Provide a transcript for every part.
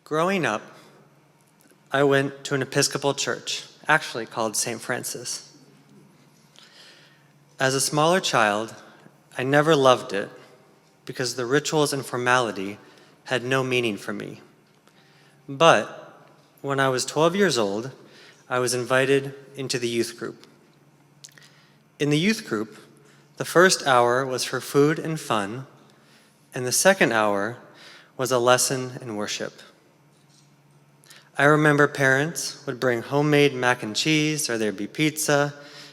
Growing up, I went to an Episcopal church, actually called St. Francis. As a smaller child, I never loved it because the rituals and formality had no meaning for me. But when I was 12 years old, I was invited into the youth group. In the youth group, the first hour was for food and fun, and the second hour was a lesson in worship. I remember parents would bring homemade mac and cheese, or there'd be pizza,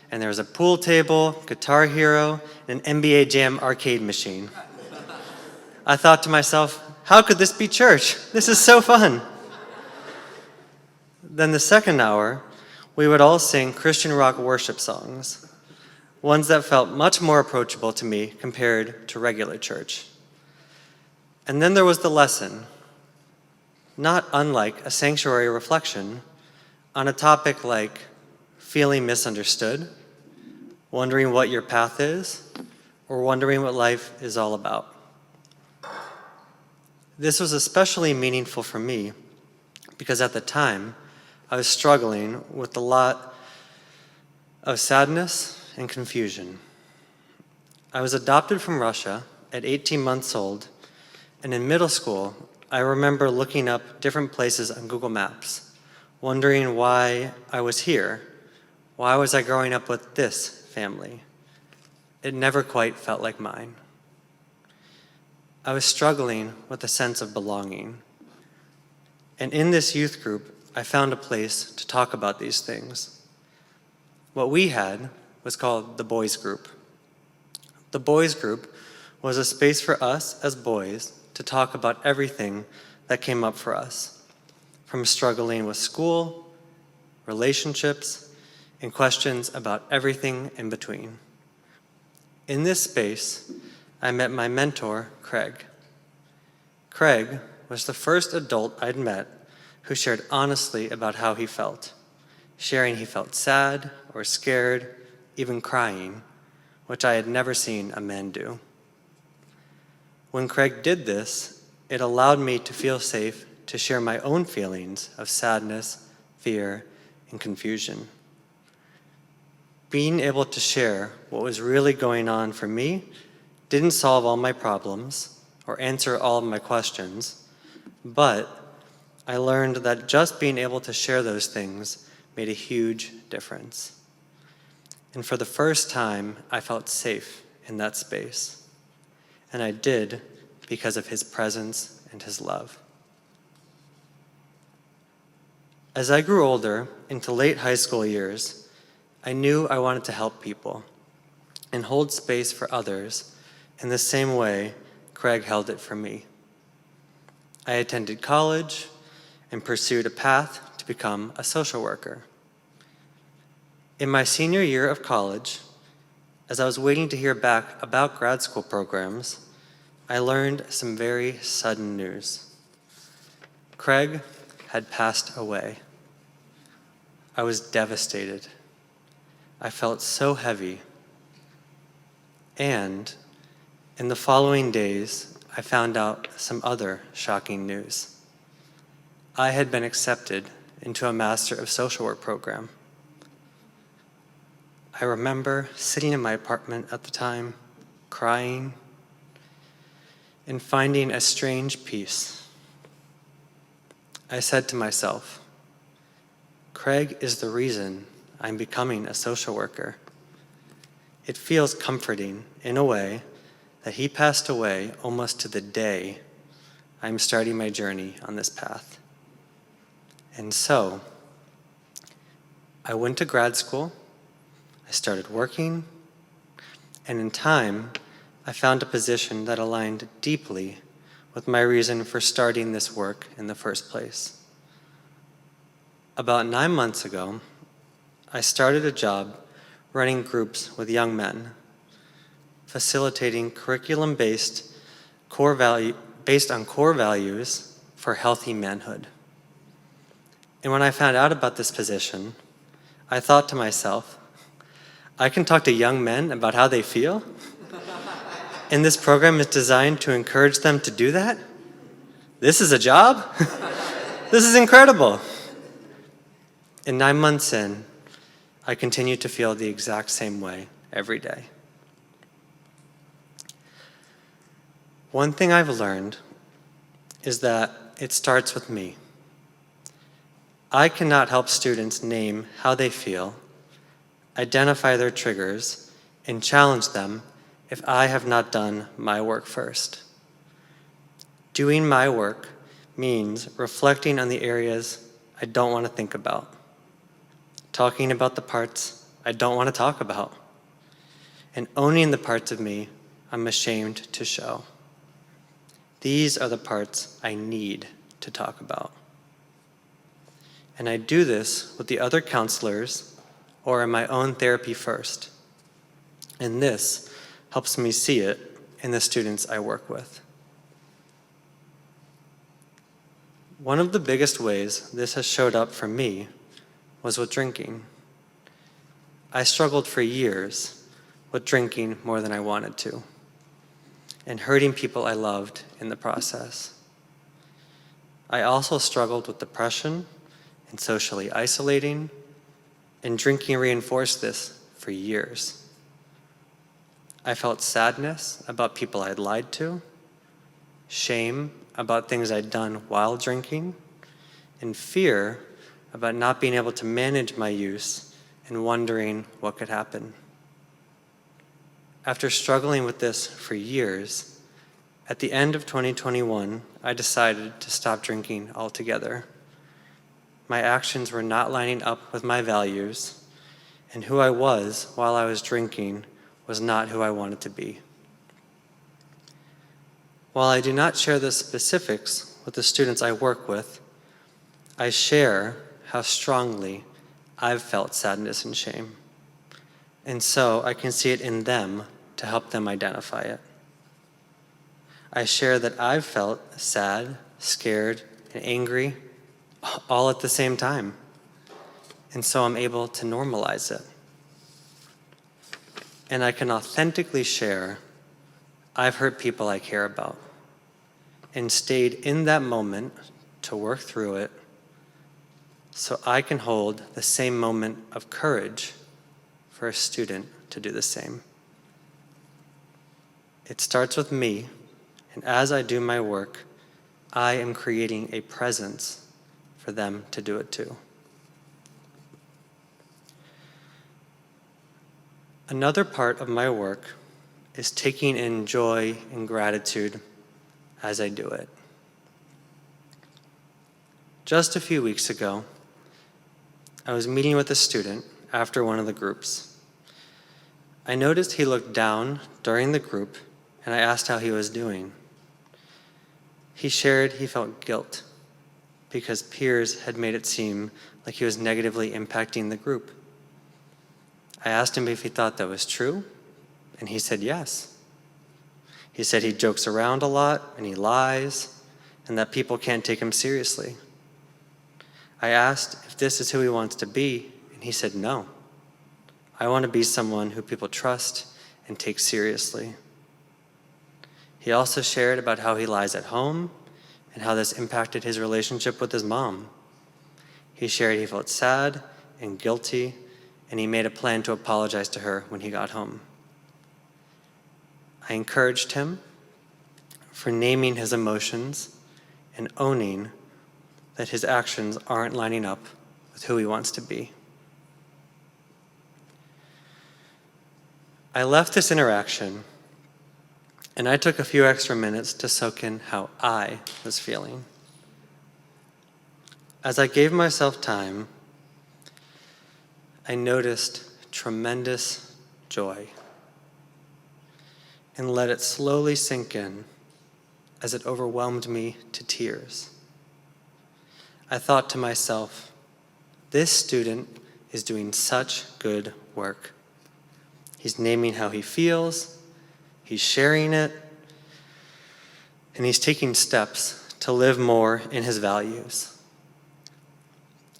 and there was a pool table, Guitar Hero, and an NBA Jam arcade machine. I thought to myself, how could this be church? This is so fun. Then the second hour, we would all sing Christian rock worship songs, ones that felt much more approachable to me compared to regular church. And then there was the lesson, not unlike a sanctuary reflection, on a topic like feeling misunderstood, wondering what your path is, or wondering what life is all about. This was especially meaningful for me because at the time, I was struggling with a lot of sadness and confusion. I was adopted from Russia at 18 months old, and in middle school, I remember looking up different places on Google Maps, wondering why I was here. Why was I growing up with this family? It never quite felt like mine. I was struggling with a sense of belonging. And in this youth group, I found a place to talk about these things. What we had was called the boys group. The boys group was a space for us as boys to talk about everything that came up for us, from struggling with school, relationships, and questions about everything in between. In this space, I met my mentor, Craig. Craig was the first adult I'd met who shared honestly about how he felt, sharing he felt sad or scared, even crying, which I had never seen a man do. When Craig did this, it allowed me to feel safe to share my own feelings of sadness, fear, and confusion. Being able to share what was really going on for me didn't solve all my problems or answer all of my questions, but I learned that just being able to share those things made a huge difference. And for the first time, I felt safe in that space. And I did because of his presence and his love. As I grew older, into late high school years, I knew I wanted to help people and hold space for others in the same way Craig held it for me. I attended college and pursued a path to become a social worker. In my senior year of college, as I was waiting to hear back about grad school programs, I learned some very sudden news. Craig had passed away. I was devastated. I felt so heavy. And in the following days, I found out some other shocking news. I had been accepted into a Master of Social Work program. I remember sitting in my apartment at the time, crying, and finding a strange peace. I said to myself, Craig is the reason I'm becoming a social worker. It feels comforting in a way that he passed away almost to the day I'm starting my journey on this path. And so, I went to grad school, I started working, and in time, I found a position that aligned deeply with my reason for starting this work in the first place. About 9 months ago, I started a job running groups with young men, facilitating curriculum based on core values for healthy manhood. And when I found out about this position, I thought to myself, I can talk to young men about how they feel? And this program is designed to encourage them to do that? This is a job? This is incredible. And 9 months in, I continue to feel the exact same way every day. One thing I've learned is that it starts with me. I cannot help students name how they feel, identify their triggers, and challenge them if I have not done my work first. Doing my work means reflecting on the areas I don't want to think about, talking about the parts I don't want to talk about, and owning the parts of me I'm ashamed to show. These are the parts I need to talk about. And I do this with the other counselors or in my own therapy first. And this helps me see it in the students I work with. One of the biggest ways this has showed up for me was with drinking. I struggled for years with drinking more than I wanted to, and hurting people I loved in the process. I also struggled with depression and socially isolating, and drinking reinforced this for years. I felt sadness about people I'd lied to, shame about things I'd done while drinking, and fear about not being able to manage my use and wondering what could happen. After struggling with this for years, at the end of 2021, I decided to stop drinking altogether. My actions were not lining up with my values, and who I was while I was drinking was not who I wanted to be. While I do not share the specifics with the students I work with, I share how strongly I've felt sadness and shame. And so I can see it in them to help them identify it. I share that I've felt sad, scared, and angry all at the same time. And so I'm able to normalize it. And I can authentically share I've hurt people I care about and stayed in that moment to work through it so I can hold the same moment of courage for a student to do the same. It starts with me, and as I do my work, I am creating a presence for them to do it too. Another part of my work is taking in joy and gratitude as I do it. Just a few weeks ago, I was meeting with a student after one of the groups. I noticed he looked down during the group, and I asked how he was doing. He shared he felt guilt because peers had made it seem like he was negatively impacting the group. I asked him if he thought that was true, and he said yes. He said he jokes around a lot, and he lies, and that people can't take him seriously. I asked if this is who he wants to be, and he said no. I want to be someone who people trust and take seriously. He also shared about how he lies at home and how this impacted his relationship with his mom. He shared he felt sad and guilty, and he made a plan to apologize to her when he got home. I encouraged him for naming his emotions and owning that his actions aren't lining up with who he wants to be. I left this interaction, and I took a few extra minutes to soak in how I was feeling. As I gave myself time, I noticed tremendous joy and let it slowly sink in as it overwhelmed me to tears. I thought to myself, this student is doing such good work. He's naming how he feels, he's sharing it, and he's taking steps to live more in his values.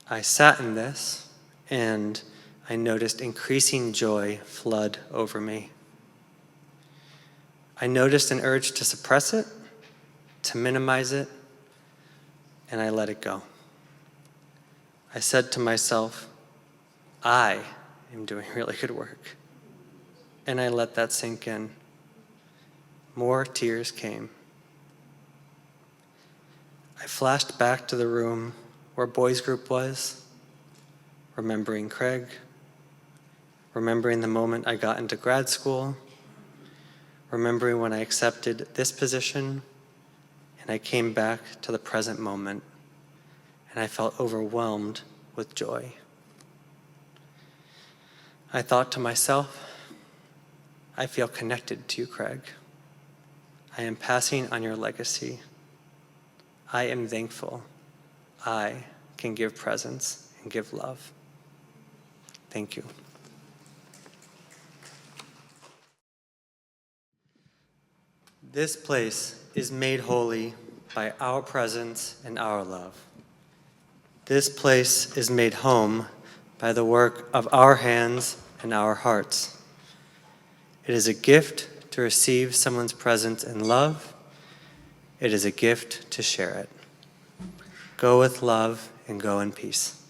I sat in this, and I noticed increasing joy flood over me. I noticed an urge to suppress it, to minimize it, and I let it go. I said to myself, I am doing really good work. And I let that sink in. More tears came. I flashed back to the room where boys' group was, remembering Craig, remembering the moment I got into grad school, remembering when I accepted this position, and I came back to the present moment, and I felt overwhelmed with joy. I thought to myself, I feel connected to you, Craig. I am passing on your legacy. I am thankful I can give presence and give love. Thank you. This place is made holy by our presence and our love. This place is made home by the work of our hands and our hearts. It is a gift to receive someone's presence and love. It is a gift to share it. Go with love and go in peace.